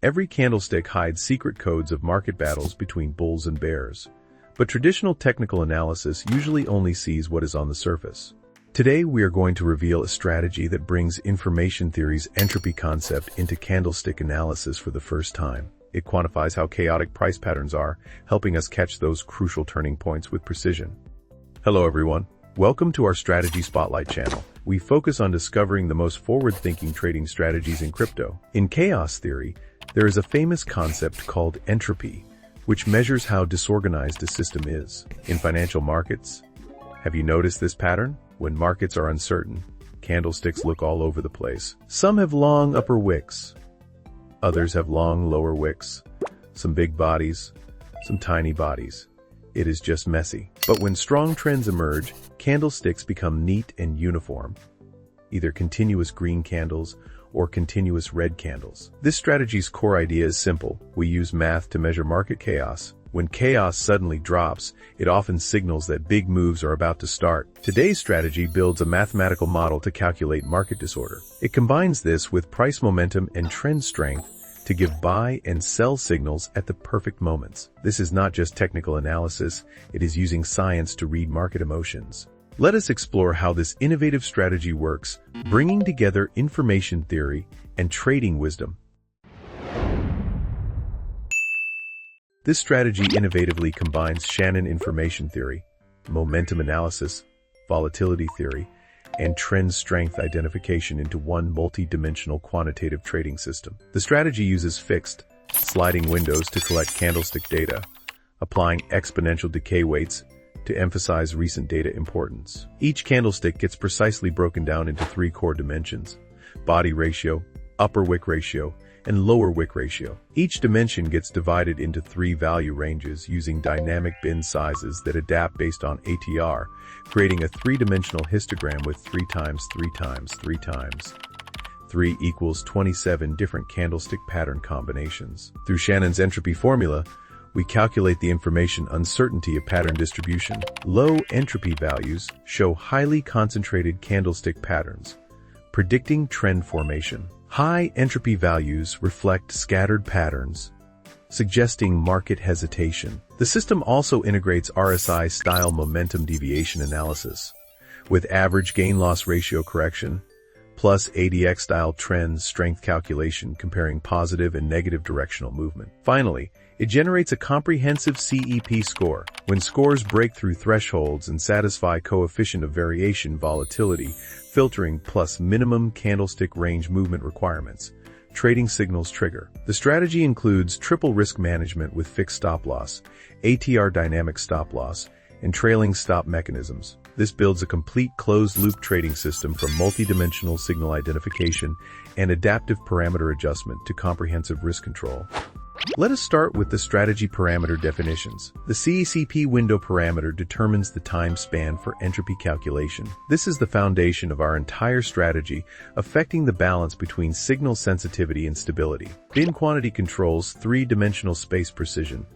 Every candlestick hides secret codes of market battles between bulls and bears. But traditional technical analysis usually only sees what is on the surface. Today we are going to reveal a strategy that brings information theory's entropy concept into candlestick analysis for the first time. It quantifies how chaotic price patterns are, helping us catch those crucial turning points with precision. Hello everyone. Welcome to our Strategy Spotlight channel. We focus on discovering the most forward-thinking trading strategies in crypto. In chaos theory, there is a famous concept called entropy, which measures how disorganized a system is. In financial markets, have you noticed this pattern? When markets are uncertain, candlesticks look all over the place. Some have long upper wicks. Others have long lower wicks. Some big bodies, some tiny bodies. It is just messy. But when strong trends emerge, candlesticks become neat and uniform, either continuous green candles or continuous red candles. This strategy's core idea is simple. We use math to measure market chaos. When chaos suddenly drops, it often signals that big moves are about to start. Today's strategy builds a mathematical model to calculate market disorder. It combines this with price momentum and trend strength to give buy and sell signals at the perfect moments. This is not just technical analysis, it is using science to read market emotions. Let us explore how this innovative strategy works, bringing together information theory and trading wisdom. This strategy innovatively combines Shannon information theory, momentum analysis, volatility theory, and trend strength identification into one multi-dimensional quantitative trading system. The strategy uses fixed, sliding windows to collect candlestick data, applying exponential decay weights to emphasize recent data importance. Each candlestick gets precisely broken down into three core dimensions: body ratio, upper wick ratio, and lower wick ratio. Each dimension gets divided into three value ranges using dynamic bin sizes that adapt based on ATR, creating a three-dimensional histogram with 3 times 3 times 3 times 3 equals 27 different candlestick pattern combinations. Through Shannon's entropy formula, we calculate the information uncertainty of pattern distribution. Low entropy values show highly concentrated candlestick patterns, predicting trend formation. High entropy values reflect scattered patterns, suggesting market hesitation. The system also integrates RSI-style momentum deviation analysis, with average gain-loss ratio correction, plus ADX-style trend strength calculation comparing positive and negative directional movement. Finally, it generates a comprehensive CEP score. When scores break through thresholds and satisfy coefficient of variation volatility, filtering plus minimum candlestick range movement requirements, trading signals trigger. The strategy includes triple risk management with fixed stop loss, ATR dynamic stop loss, and trailing stop mechanisms. This builds a complete closed-loop trading system from multidimensional signal identification and adaptive parameter adjustment to comprehensive risk control. Let us start with the strategy parameter definitions. The CETP window parameter determines the time span for entropy calculation. This is the foundation of our entire strategy, affecting the balance between signal sensitivity and stability. Bin quantity controls three-dimensional space precision,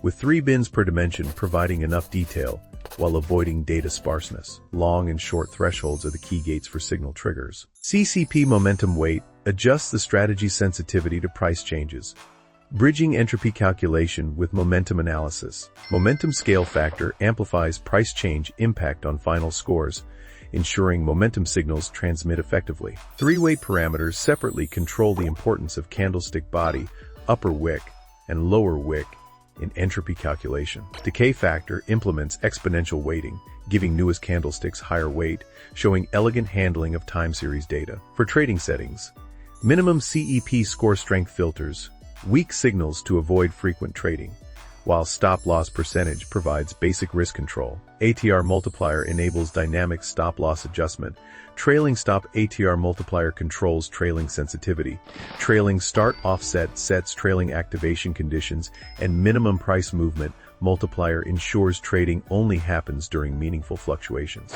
with 3 bins per dimension providing enough detail while avoiding data sparseness. Long and short thresholds are the key gates for signal triggers. CCP momentum weight adjusts the strategy sensitivity to price changes, bridging entropy calculation with momentum analysis. Momentum scale factor amplifies price change impact on final scores, ensuring momentum signals transmit effectively. 3-way parameters separately control the importance of candlestick body, upper wick, and lower wick in entropy calculation. Decay factor implements exponential weighting, giving newest candlesticks higher weight, showing elegant handling of time series data. For trading settings, minimum CEP score strength filters weak signals to avoid frequent trading, while stop-loss percentage provides basic risk control. ATR multiplier enables dynamic stop-loss adjustment. Trailing stop ATR multiplier controls trailing sensitivity. Trailing start offset sets trailing activation conditions, and minimum price movement multiplier ensures trading only happens during meaningful fluctuations.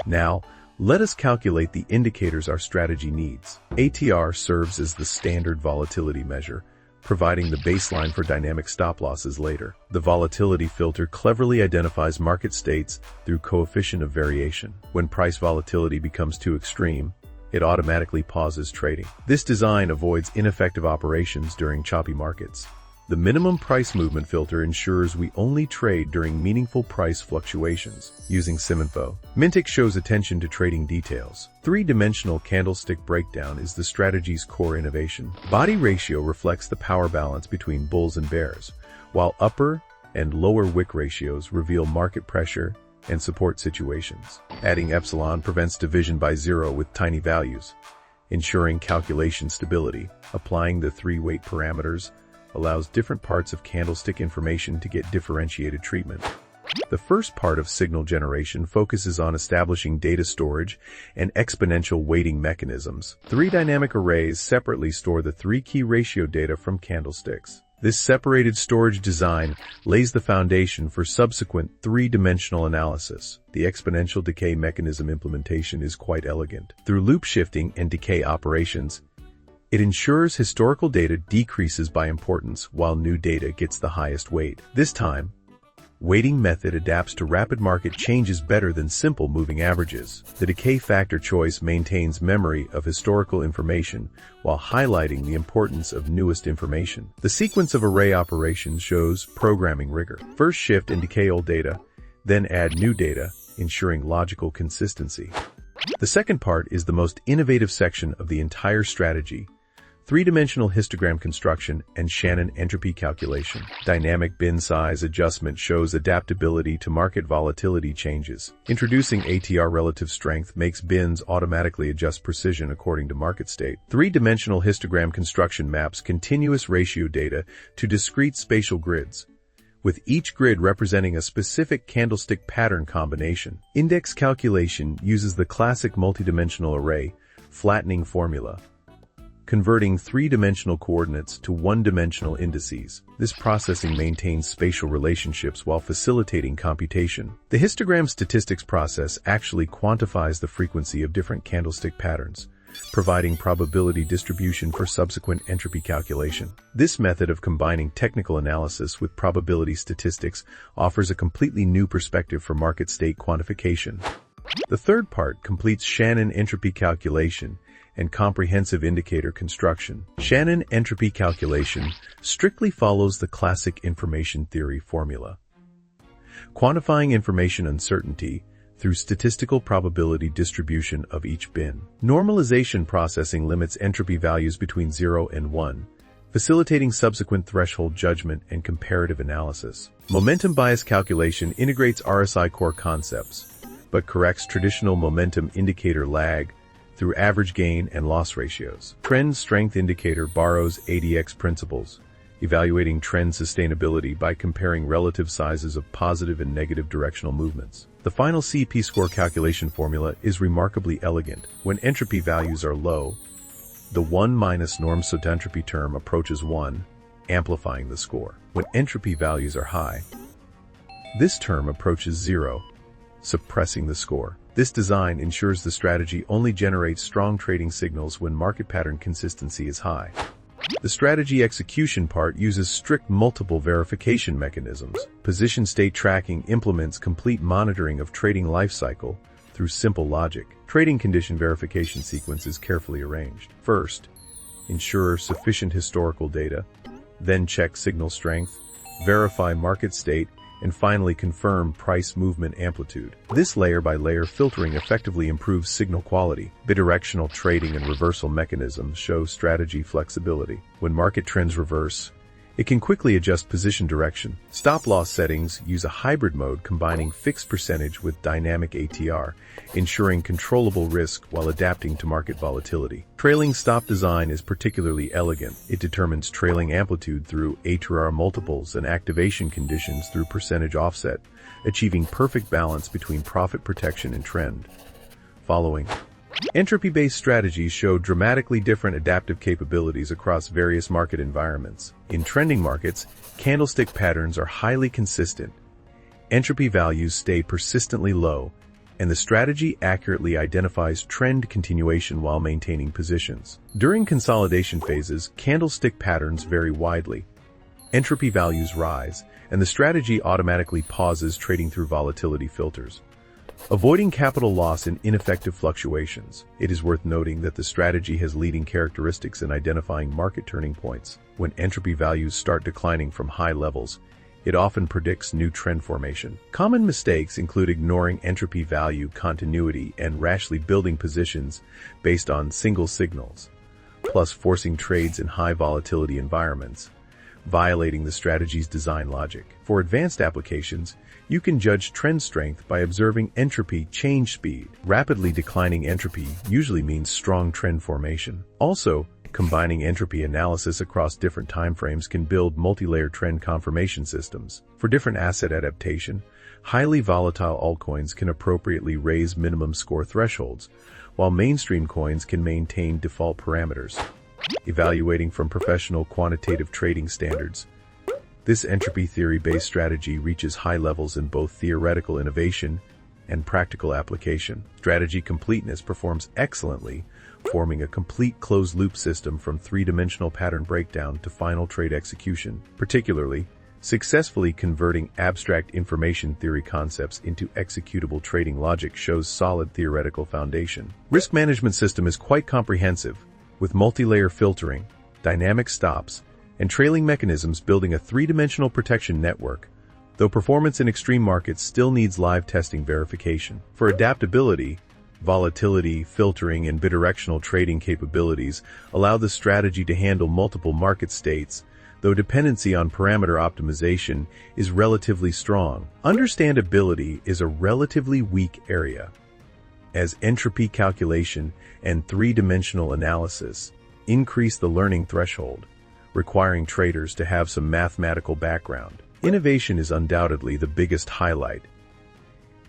Now, let us calculate the indicators our strategy needs. ATR serves as the standard volatility measure, providing the baseline for dynamic stop losses later. The volatility filter cleverly identifies market states through coefficient of variation. When price volatility becomes too extreme, It automatically pauses trading. This design avoids ineffective operations during choppy markets. The minimum price movement filter ensures we only trade during meaningful price fluctuations. Using SimInfo, Mintic shows attention to trading details. Three-dimensional candlestick breakdown is the strategy's core innovation. Body ratio reflects the power balance between bulls and bears, while upper and lower wick ratios reveal market pressure and support situations. Adding epsilon prevents division by zero with tiny values, ensuring calculation stability. Applying the three-weight parameters allows different parts of candlestick information to get differentiated treatment. The first part of signal generation focuses on establishing data storage and exponential weighting mechanisms. Three dynamic arrays separately store the three key ratio data from candlesticks. This separated storage design lays the foundation for subsequent three-dimensional analysis. The exponential decay mechanism implementation is quite elegant. Through loop shifting and decay operations, it ensures historical data decreases by importance while new data gets the highest weight. This time, weighting method adapts to rapid market changes better than simple moving averages. The decay factor choice maintains memory of historical information while highlighting the importance of newest information. The sequence of array operations shows programming rigor. First shift and decay old data, then add new data, ensuring logical consistency. The second part is the most innovative section of the entire strategy: three-dimensional histogram construction and Shannon entropy calculation. Dynamic bin size adjustment shows adaptability to market volatility changes. Introducing ATR relative strength makes bins automatically adjust precision according to market state. Three-dimensional histogram construction maps continuous ratio data to discrete spatial grids, with each grid representing a specific candlestick pattern combination. Index calculation uses the classic multidimensional array flattening formula, converting three-dimensional coordinates to one-dimensional indices. This processing maintains spatial relationships while facilitating computation. The histogram statistics process actually quantifies the frequency of different candlestick patterns, providing probability distribution for subsequent entropy calculation. This method of combining technical analysis with probability statistics offers a completely new perspective for market state quantification. The third part completes Shannon entropy calculation and comprehensive indicator construction. Shannon entropy calculation strictly follows the classic information theory formula, quantifying information uncertainty through statistical probability distribution of each bin. Normalization processing limits entropy values between 0 and 1, facilitating subsequent threshold judgment and comparative analysis. Momentum bias calculation integrates RSI core concepts, but corrects traditional momentum indicator lag through average gain and loss ratios. Trend strength indicator borrows ADX principles, evaluating trend sustainability by comparing relative sizes of positive and negative directional movements. The final CP score calculation formula is remarkably elegant. When entropy values are low, the 1 minus norm entropy term approaches 1, amplifying the score. When entropy values are high, this term approaches 0, suppressing the score. This design ensures the strategy only generates strong trading signals when market pattern consistency is high. The strategy execution part uses strict multiple verification mechanisms. Position state tracking implements complete monitoring of trading life cycle through simple logic. Trading condition verification sequence is carefully arranged. First, ensure sufficient historical data, then check signal strength, verify market state, and finally confirm price movement amplitude. This layer-by-layer filtering effectively improves signal quality. Bidirectional trading and reversal mechanisms show strategy flexibility. When market trends reverse, it can quickly adjust position direction. Stop-loss settings use a hybrid mode combining fixed percentage with dynamic ATR, ensuring controllable risk while adapting to market volatility. Trailing stop design is particularly elegant. It determines trailing amplitude through ATR multiples and activation conditions through percentage offset, achieving perfect balance between profit protection and trend. Following, entropy-based strategies show dramatically different adaptive capabilities across various market environments. In trending markets, candlestick patterns are highly consistent. Entropy values stay persistently low, and the strategy accurately identifies trend continuation while maintaining positions. During consolidation phases, candlestick patterns vary widely. Entropy values rise, and the strategy automatically pauses trading through volatility filters. Avoiding capital loss in ineffective fluctuations. It is worth noting that the strategy has leading characteristics in identifying market turning points. When entropy values start declining from high levels, it often predicts new trend formation. Common mistakes include ignoring entropy value continuity and rashly building positions based on single signals, plus forcing trades in high volatility environments, violating the strategy's design logic. For advanced applications, you can judge trend strength by observing entropy change speed. Rapidly declining entropy usually means strong trend formation. Also, combining entropy analysis across different timeframes can build multi-layer trend confirmation systems. For different asset adaptation, highly volatile altcoins can appropriately raise minimum score thresholds, while mainstream coins can maintain default parameters. Evaluating from professional quantitative trading standards. This entropy theory-based strategy reaches high levels in both theoretical innovation and practical application. Strategy completeness performs excellently, forming a complete closed-loop system from three-dimensional pattern breakdown to final trade execution. Particularly, successfully converting abstract information theory concepts into executable trading logic shows solid theoretical foundation. Risk management system is quite comprehensive, with multi-layer filtering, dynamic stops, and trailing mechanisms building a three-dimensional protection network, though performance in extreme markets still needs live testing verification. For adaptability, volatility, filtering, and bidirectional trading capabilities allow the strategy to handle multiple market states, though dependency on parameter optimization is relatively strong. Understandability is a relatively weak area, as entropy calculation and three-dimensional analysis increase the learning threshold, requiring traders to have some mathematical background. Innovation is undoubtedly the biggest highlight.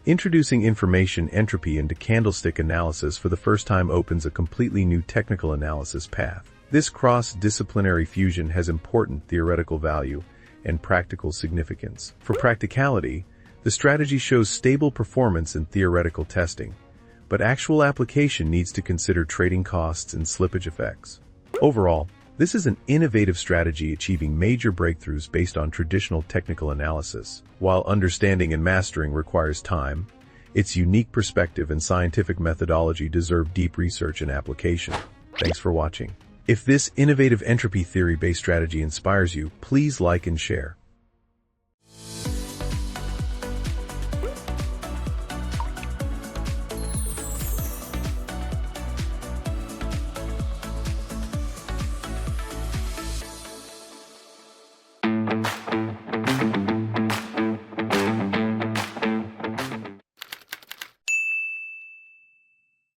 Introducing information entropy into candlestick analysis for the first time opens a completely new technical analysis path. This cross-disciplinary fusion has important theoretical value and practical significance. For practicality, the strategy shows stable performance in theoretical testing, but actual application needs to consider trading costs and slippage effects. Overall, this is an innovative strategy achieving major breakthroughs based on traditional technical analysis. While understanding and mastering requires time, its unique perspective and scientific methodology deserve deep research and application. Thanks for watching. If this innovative entropy theory-based strategy inspires you, please like and share.